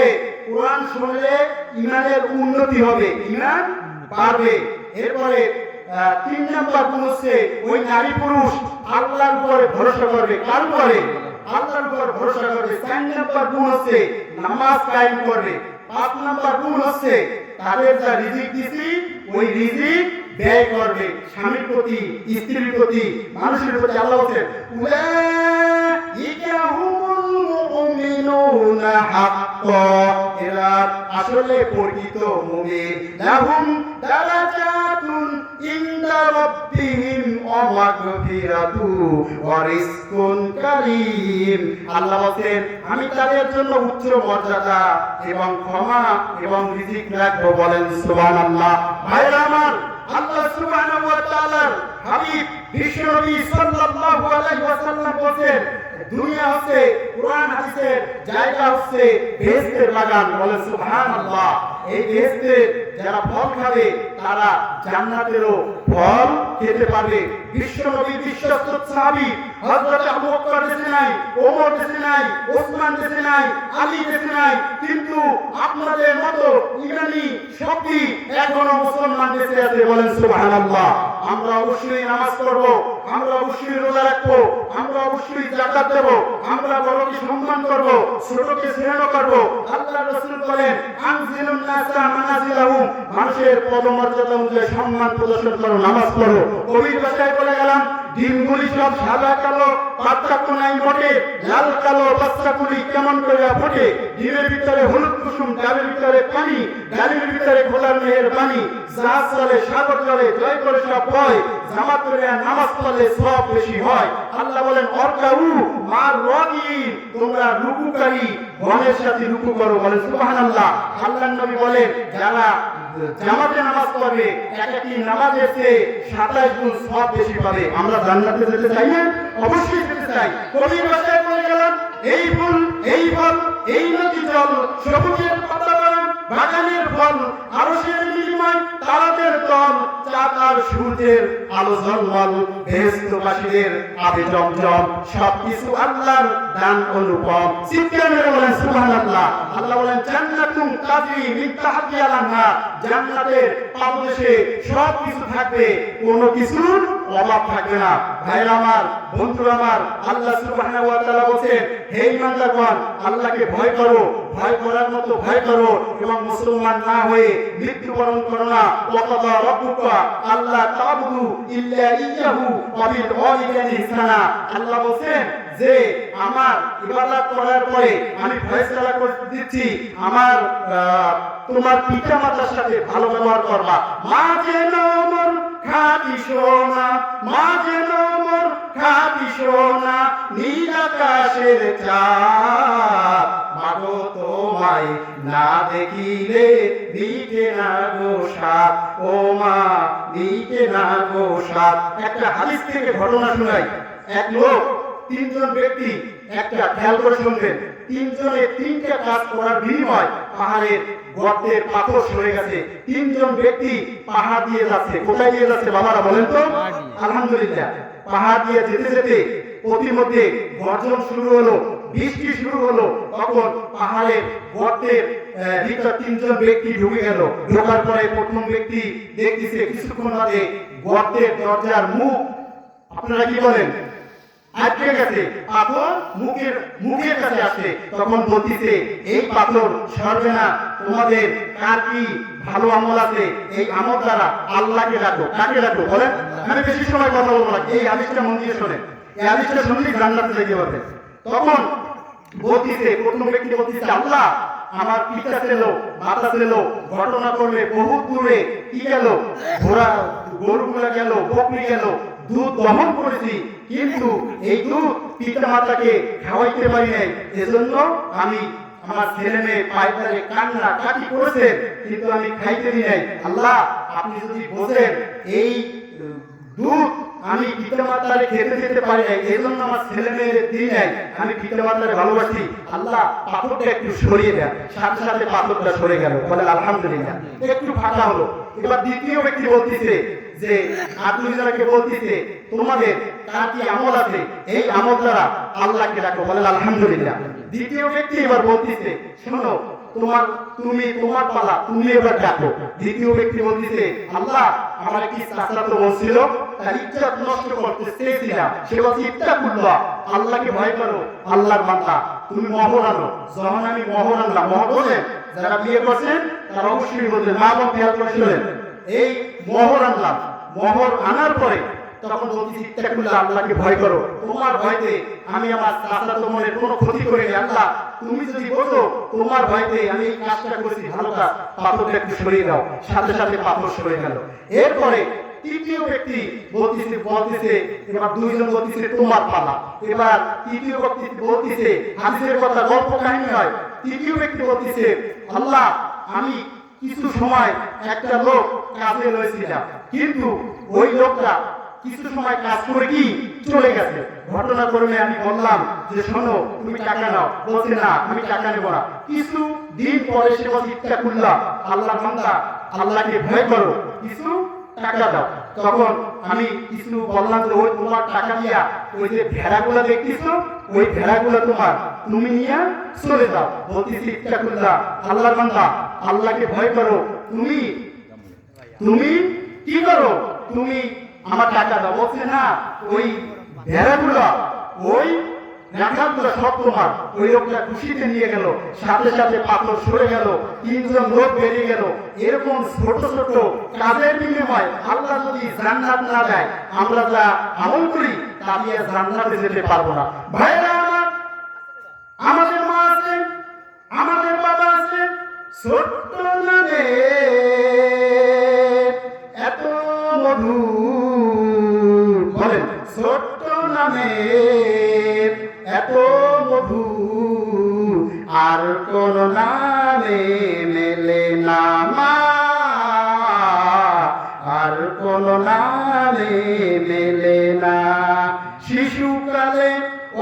[SPEAKER 1] কোরআন শুনলে ঈমানের উন্নতি হবে, ঈমান বাড়বে। এরপরে 3 নাম্বার গুণ হচ্ছে ওই নারী পুরুষ আল্লাহর উপরে ভরসা করবে। কার উপরে? আল্লাহর উপর ভরসা করবে। 4 নাম্বার গুণ হচ্ছে নামাজ কায়েম করবে। 5 নাম্বার রুল হচ্ছে তাদের যা রিজিক দিছি ওই রিজিক ব্যয় করবে স্বামীর প্রতি, স্ত্রীর প্রতি, মানুষের প্রতি। আল্লাহ বলেন উলাইকা হুমুল মুমিনুনা হাক্কা, এরা আসলে প্রকৃত মুমিন। লাহুম দারাজাতুন ইনদা রাব্বিহিম ওয়া মাগফিরাতু ওয়া রিজকুন কারীম। আল্লাহ বলেন আমি তাদের জন্য উচ্চ মর্যাদা এবং ক্ষমা এবং রিজিক রাখবো। বলেন সুবহানাল্লাহ। ভাইরা আমার, আল্লাহ সুবহানাহু ওয়া তাআলার হাবিব বিশ্বনবী সাল্লাল্লাহু আলাইহি ওয়াসাল্লাম বলেন দুনিয়া হচ্ছে কুরআন হাদিসের জায়গা, হচ্ছে বেহেশতের বাগান। বলেন সুবহানাল্লাহ। এই বেহেশতের যারা ফল খাবে তারা জান্নাতেরও ফল খেতে পারবে। বিশ্বনবী বিশ্বস্ত সাহাবী হযরত আবু বকর বেঁচে নাই, ওমর বেঁচে নাই, ওসমান বেঁচে নাই, আলী বেঁচে নাই, কিন্তু আপনাদের মতো ইমানি শক্তি এখনো মুসলমান বেঁচে আছে। বলেন সুবহানাল্লাহ। আমরা অবশ্যই নামাজ পড়ব, আমরা অবশ্যই রোজা রাখবো, আমরা অবশ্যই যাকাত দেব, আমরা বড়কে সম্মান করব, ছোটকে স্নেহ করব। আল্লাহ রাসূল বলেন আনজিলুন নাসা মানাজিলাহুম, মানুষের পদমর্যাদা অনুযায়ী সম্মান প্রদর্শন করো, নামাজ পড়ো। কবির ভাষায় বলে গেলাম দিনগুলি সব সাদা কালো, পার্থক্য নাই মোটে, লাল কালো বাচ্চাগুলি কেমন করে ফোটে। ডিমের ভিতরে হলুদ কুসুম, ডালের ভিতরে পানি, ডালের ভিতরে খোলার মেহের বাণী। জাহাজ চলে, সাগর চলে, জয় করে সব ভয়, জামাত করে নামাজ পড়লে সব বেশি হয়। আল্লাহ বলেন অরকাউ মার রাকিন, তোমরা রুকুকারী গণের সাথে রুকু করো। বলেন সুবহানাল্লাহ। আল্লাহর নবী বলেন যারা জামাতে নামাজ পড়বে একাকী নামাজের চেয়ে 27 গুণ সওয়াব বেশি পাবে। আমরা জান্নাতে যেতে চাই না? অবশ্যই যেতে চাই। কবির ভাষায় বলে গেলাম এই ফুল, এই ফল, এই নদী জল, সবুজের পাতাবাগান, বাগানের ফল, আরশের নীলিমায় তারাদের দল, চাঁদ আর সূর্যের আলো ঝলমল, বেহেশতবাসীদের আবে জমজম, সবকিছু আল্লাহর দান অনুপম। চিৎকার মেরে বলেন সুবহানাল্লাহ। আল্লাহ বলেন জান্নাতুন তাজরি মিন তাহতিহাল আনহার, জান্নাতের পাদদেশে সবকিছু থাকবে, কোনো কিছুর অভাব থাকবে না। ভাইরা আমার, বন্ধুরা আমার, আল্লাহ সুবহানাহু ওয়া তাআলা বলেন হে ঈমানদারগণ, আল্লাহকে ভয় করো, ভয় করার মতো ভয় করো এবং মুসলমান না হয়ে মৃত্যুবরণ করো না। ওয়াকাদা রাব্বুকা আল্লা তা'বুদু ইল্লা ইয়্যাহু ওয়া বিল ওয়ালিদাইনি ইহসানা। আল্লাহ বলেন যে আমার ইবাদত করার পরে আমি ফয়সালা করে দিচ্ছি আমার তোমার পিতামাতার সাথে ভালো ব্যবহার করবা। মা যেন মোর খাঁটি সোনা, মা যেন মোর খাঁটি সোনা, নীল আকাশের চাঁদ, মাগো তোমায় না দেখিলে দিতে না গো সাথ, ও মা দিতে না গো সাথ। একটা হাদিস থেকে ঘটনা শোনাই। এক লোক, 3 জন ব্যক্তি, একটা খেয়াল করে শুনবেন, 3 জনে 3টা কাজ করার বিনিময় পাহাড়ের গর্তের পাথর সরে গেছে। 3 জন ব্যক্তি পাহাড় দিয়ে যাচ্ছে। কোথায় দিয়ে যাচ্ছে বাবারা বলেন তো? আলহামদুলিল্লাহ। পাহাড় দিয়ে যেতে যেতে প্রতিমধ্যে গর্জন শুরু হলো, বৃষ্টি শুরু হলো। তখন পাহাড়ের গর্তের ভিতর 3 জন ব্যক্তি ঢুকে গেল। ঢোকার পরে প্রথম ব্যক্তি দেখতেছে কিছুক্ষণ বাদে গর্তের দরজার মুখ, আপনারা কি বলেন, আটকে গেছে, পাথর মুখের কাছে আসছে। তখন বলতেছে এই পাথর সরবে না, তোমাদের কার কি ভালো আমল আছে এই আমল দ্বারা আল্লাহকে ডাকো। কাকে ডাকো বলেন? আমি বেশি সময় কথা বলবো না, এই হাদিসটা মন দিয়ে শোনেন। এই হাদিসটা শুনলেই জান্নাতে যেতে পারবে। তখন বলতেছে প্রথম ব্যক্তি বলতেছে আল্লাহ আমার পিতা ছিল, মাতা ছিল, ঘটনা করবে বহু দূরে কি গেল, ঘোড়া গরুগুলা গেল, বকরি গেল, দুধ দহন করেছি, কিন্তু এই দুধ পিতা মাতাকে খাওয়াইতে পারি নাই। এজন্য আমি আমার ছেলে মেয়ে পায়খানে কান্না কাটি করেছেন, কিন্তু আমি খাইতে দিই নাই। আল্লাহ আপনি যদি বোঝেন এই দুধ আমি পিতা মাতারে খেতে দিতে পারি নাই, এই জন্য আমার ছেলে মেয়েদের দিই নাই, আমি পিতা মাতারে ভালোবাসি, আল্লাহ পাথরটা একটু সরিয়ে দেন। সাথে সাথে পাথরটা সরে গেল। বলে আলহামদুলিল্লাহ, একটু ফাঁকা হলো। এবার দ্বিতীয় ব্যক্তি বলতেছে যে আব্দুল্লাহকে বলতেছে তোমাদের কার কি আমল আছে এই আমল দ্বারা আল্লাহকে ডাকো। বলে আলহামদুলিল্লাহ। দ্বিতীয় ব্যক্তি এবার বলতেছে শোনো তোমার পালা, তুমি এবার ডাকো। দ্বিতীয় ব্যক্তি বলতেছে আল্লাহ আমার কি চাচাতো বোন ছিল, তার ইজ্জত নষ্ট করতে চেয়েছিলাম, সে বলছে ইত্তাকুল্লাহ, আল্লাহকে ভয় করো, আল্লাহর বান্দা তুমি মোহর আনো। যখন আমি মোহর আনলাম, মোহর বলেন যারা বিয়ে করছেন তারা অবশ্যই বলছেন, মা বাবা খেয়াল করে শুনেন, এই মোহর আনলাম, মোহর আনার পরে তখন বলছি ইত্তাকুল্লাহ, আল্লাহকে ভয় করো, তোমার ভয়তে আমি আমার চাচাতো বোনের কোনো ক্ষতি করিনি। আল্লাহ তুমি যদি বলো তোমার ভয়তে আমি এই কাজটা করেছি, ভালো কাজ, পাথরটা একটু সরিয়ে দাও। সাথে সাথে পাথর সরে গেল। এরপরে তৃতীয় ব্যক্তি বলতেছে, এবার দুইজন বলতেছে তোমার পালা। এবার তৃতীয় ব্যক্তি বলতেছে, হাদিসের কথা গল্প কাহিনী হয়। তৃতীয় ব্যক্তি বলতেছে, আল্লাহ আমি কিছু সময় একটা লোক কাজে রয়েছিলাম, কিন্তু ওই লোকটা কিছু সময় কাজ করে কি চলে গেছে। ঘটনাক্রমে আমি বললাম যে শোনো তুমি টাকা নাও, বলছে না আমি টাকা নেব না। কিছু দিন পরে সে বলছে ইত্তাকুল্লাহ, আল্লাহর বান্দা আল্লাহকে ভয় করো, কিছু টাকা দাও। তখন আমি কিছু বললাম যে ওই তোমার টাকা দিয়া ওই যে ভেড়াগুলা দেখতেছো, ওই ভেড়াগুলা তোমার, তুমি নিয়ে চলে যাও। বলতেছি ইত্তাকুল্লাহ, আল্লাহর বান্দা আল্লাহকে ভয় করো, তুমি তুমি কি করো, তুমি আমার টাকা দাও। বলছে না ওই ভেড়াগুলো ওই রাখাগুলো সব তোমার। ওই লোকটা খুশিতে নিয়ে গেল, সাথে সাথে পাথর সরে গেল, তিনজন লোক বেরিয়ে গেল। এরকম ছোট ছোট কাজের বিনিময়ে আল্লাহ যদি জান্নাত না দেয়, আমরা যা আমল করি তা দিয়ে জান্নাতে যেতে পারবো না। ভাইরা আমার, আমাদের মা আছে, আমাদের বাবা আছে, ছোট্ট নামে এত মধু, বলেন ছোট্ট নামে এত মধু, আর কোন নামে মেলে না মা, আর কোন নামে মেলে না। শিশুকালে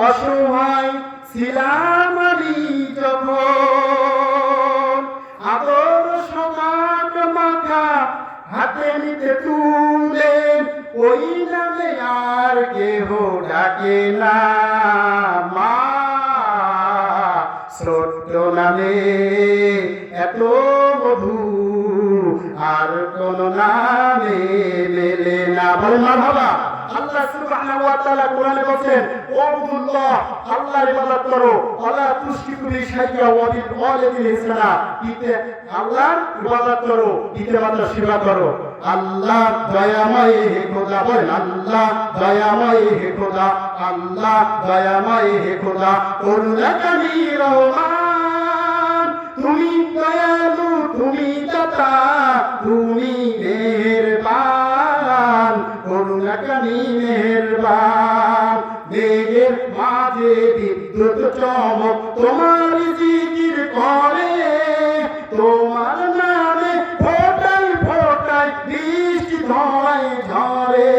[SPEAKER 1] অসহায় ছিলাম আমি যখন, আদর সমাগ মাথা হাতে নিতে তুলে, ওই নামে আর কেহ ডাকে না মা, ছোট্ট নামে এত মধু, আর কোন নামে মেলে না। বলেন মারহাবা। আল্লাহ সুবহানাহু ওয়া তাআলা কোরআনে বলেন, ওয়াবুদুল্লাহ, আল্লাহর ইবাদত করো, ওয়ালা তুশরিকু বিহি শাইআ ওয়া বিল ওয়ালিদাইনি ইহসানা, আল্লাহর ইবাদত করো, পিতামাতার সেবা করো। আল্লাহ দয়াময় হে খোদা, বলেন আল্লাহ দয়াময় হে খোদা, আল্লাহ দয়াময় হে খোদা, করুণাকারী রহমান, তুমি দয়ালু, তুমি দাতা, তুমি মেহেরবান, করুণাকারী মেহেরবান। মেঘের মাঝে বিদ্যুৎ চমক তোমার জিকির করে, তোমার নামে ফোটায় ফোটায় বৃষ্টি ঝড়ায় ঝরে।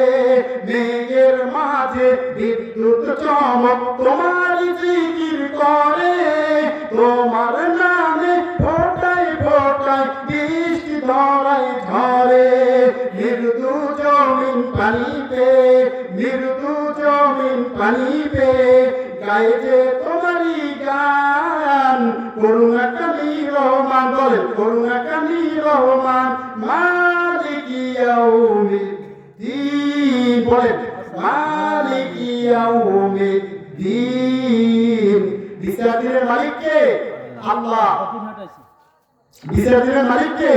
[SPEAKER 1] মেঘের মাঝে বিদ্যুৎ চমক তোমার জিকির করে, তোমার নামে ফোটায় ফোটায় বৃষ্টি ঝড়ায় ঝরে। মৃদু জমিন পানিতে, মৃদু জমিন পানিতে গায়ে যে তোমারই গান, করুণাকারী রহমান, বলেন করুণাকারী রহমান, মালিক ইয়াউমিদ্দিন, বলেন মালিক ইয়াউমিদ্দিন। বিচার দিনের মালিক কে? আল্লাহ। বিচার দিনের মালিক কে?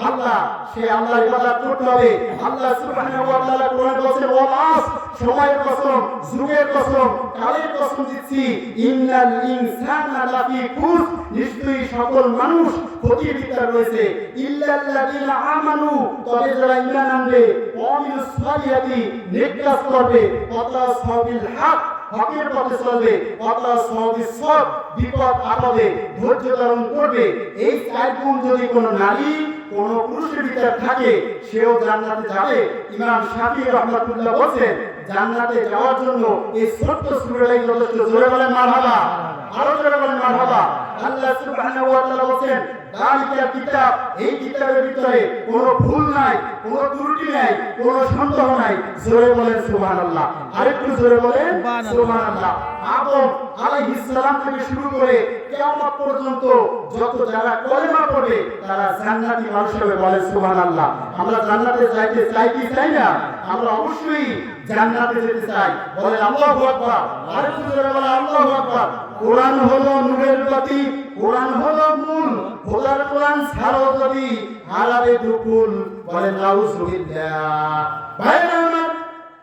[SPEAKER 1] আল্লাহ। সে আল্লাহর ইবাদত করতে হবে। আল্লাহ সুবহানাহু ওয়া তাআলা কোরআনে বলেছেন, ওয়াল আসর, সময়ের কসম, যুগের কসম, কালের কসম দিচ্ছি, ইন্নাল ইনসানা লাফি খুস, নিশ্চয়ই সকল মানুষ ক্ষতির ভিতরে রয়েছে, ইল্লাল্লাযিনা আমানু, তবে যারা ঈমান আনবে, ওয়া আমিলুস সালিহাতি, নেক কাজ করবে, ওয়া তাওয়াসাউ বিল হক, হকের পথে চলবে, ওয়া তাওয়াসাউ বিস সবর, বিপদ আপদে ধৈর্য ধারণ করবে। এই চার গুণ যদি কোনো নারী কোন পুরুষের ভিতরে থাকে, সেও জান্নাতে যাবে। ইমাম শাফিঈ রাহমাতুল্লাহ বলেন, জান্নাতে যাওয়ার জন্য এই ছোট্ট সূরাটাই যথেষ্ট। জোরে বলেন মারহাবা, আরো জোরে বলেন মারহাবা। আল্লাহ সুবহানাহু ওয়া তাআলা বলেন, যালিকা কিতাব, এই কিতাবের ভিতরে কোনো ভুল নাই, কোনো ত্রুটি নাই, কোনো সন্দেহ নাই। জোরে বলেন সুবহানাল্লাহ, আরেকটু জোরে বলেন সুবহানাল্লাহ। আদম আলাইহিস সালাম থেকে শুরু করে কিয়ামত পর্যন্ত যত যারা কলেমা পড়বে তারা জান্নাতি মানুষ হবে। বলেন সুবহানাল্লাহ। আমরা জান্নাতে যাইতে চাই কি চাই না? আমরা অবশ্যই জান্নাতে যেতে চাই। বলেন আল্লাহু আকবার। আর একটু জোরে বলেন আল্লাহু আকবার। কোরআন হলো নূরের বাতি, কোরআন হলো মূল, খোদার কোরআন ছাড়ো যদি হারাবে দুকুল। বলেন নাউজুবিল্লাহ। ভাইরা আমার,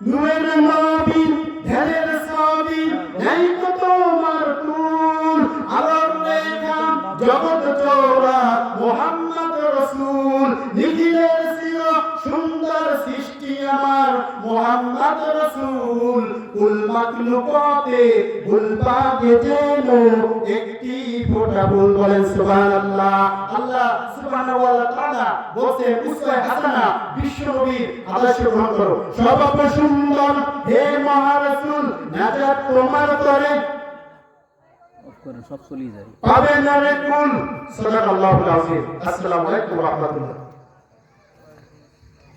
[SPEAKER 1] নূরের নবী ধ্যানের ছবি নাই তো তোমার তুল, আলোর রেখা জগৎ চোরা মুহাম্মদ রাসূল, নিখিলের চির সুন্দর সৃষ্টি আমার মুহাম্মদ রাসূল, কুল মাখলুকাতে ভুল পাকে যেন একটি ফোঁটা ভুল। বলেন সুবহানাল্লাহ। আল্লাহ সুবহানাহু ওয়া তাআলা বলেন উসওয়ায়ে হাসানা বিশ্বনবীর আদর্শ গ্রহণ করো। সর্ব সুন্দর হে মহারাসূল, নাজাত তোমার তরে
[SPEAKER 2] অফ করেন, সব চলেই যায়।
[SPEAKER 1] পাবে না রে কুল। সাদাকাল্লাহুল আযীম। আসসালামু আলাইকুম ওয়া রাহমাতুল্লাহ।